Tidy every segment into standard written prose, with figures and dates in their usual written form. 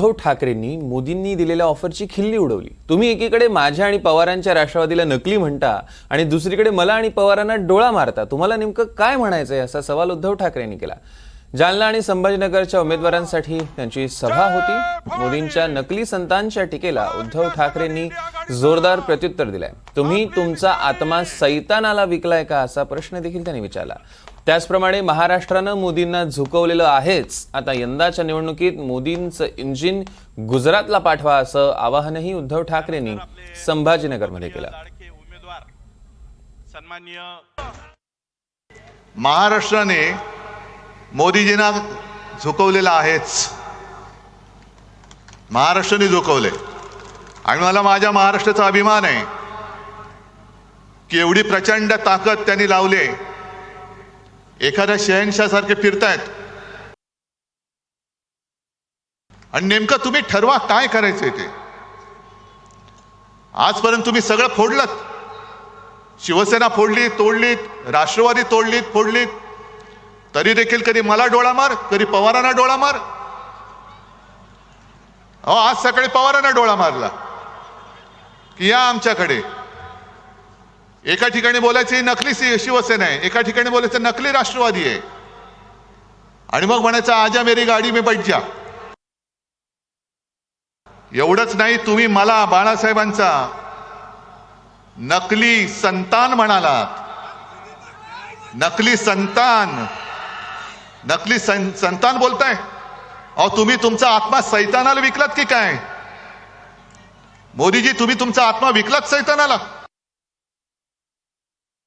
उद्धव ठाकरेंनी मोदींनी दिलेल्या ऑफरची खिल्ली उडवली। तुम्ही एकीकडे माझ्या आणि पवारांच्या राष्ट्रवादीला नकली म्हणता आणि दुसरीकडे मला आणि पवारांना डोळा मारता। तुम्हाला नेमकं काय म्हणायचंय असा सवाल उद्धव ठाकरेंनी केला। जालना आणि संभाजीनगरच्या उमेदवारांसाठी त्यांची सभा होती। मोदींच्या नकली संतांच्या टीकेला उद्धव ठाकरेंनी जोरदार प्रत्युत्तर दिलंय। तुम्ही तुमचा आत्मा सैतानाला विकलाय का असा प्रश्न देखील त्यांनी विचारला। त्याचप्रमाणे महाराष्ट्रानं मोदींना झुकवलेलं आहेच। आता यंदाच्या निवडणुकीत मोदींचं इंजिन गुजरातला पाठवा असं आवाहनही उद्धव ठाकरेंनी संभाजीनगरमध्ये केलं। महाराष्ट्राने मोदीजींना झुकवलेलं आहेच। महाराष्ट्राने झुकवले आणि मला माझ्या महाराष्ट्राचा अभिमान आहे की एवढी प्रचंड ताकद त्यांनी लावली। एखाद्या शहनशाहसारखे फिरतायत आणि नेमकं तुम्ही ठरवा काय करायचंय ते। आजपर्यंत तुम्ही सगळं फोडलं। शिवसेना फोडली, तोडलीत, राष्ट्रवादी तोडलीत, फोडलीत, तरी देखील कधी मला डोळा मार, कधी पवारांना डोळा मार। अहो आज सकाळी पवारांना डोळा मारला की या आमच्याकडे। एका ठिकाणी बोलायची नकली शिवसेना आहे, एका ठिकाणी बोलायचं नकली राष्ट्रवादी आहे आणि मग म्हणायचं आजा मेरी गाडी में बैठ जा। एवढंच नाही, तुम्ही मला बाळासाहेबांचा नकली संतान म्हणालात। नकली संतान, नकली संतान बोलताय। अहो तुम्ही तुमचा आत्मा सैतानाला विकलात की काय? मोदीजी तुम्ही तुमचा आत्मा विकलात सैतानाला?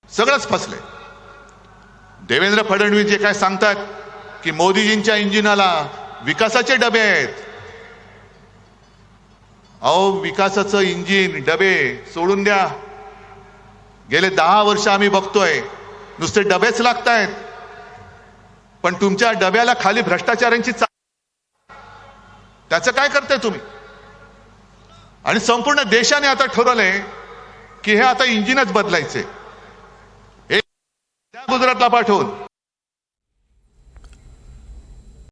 सगळंच फसले। देवेंद्र फडणवीस जे काय सांगतात की मोदीजींच्या इंजिनाला विकासाचे डबे आहेत। अहो विकासाचं इंजिन डबे सोडून द्या। गेले 10 वर्ष आम्ही बघतोय नुसते डबेच लागतायत, पण तुमच्या डब्याला खाली भ्रष्टाचारांची त्याचं काय करताय तुम्ही? आणि संपूर्ण देशाने आता ठरवलंय की हे आता इंजिनच बदलायचे। गुजरातला पाठवून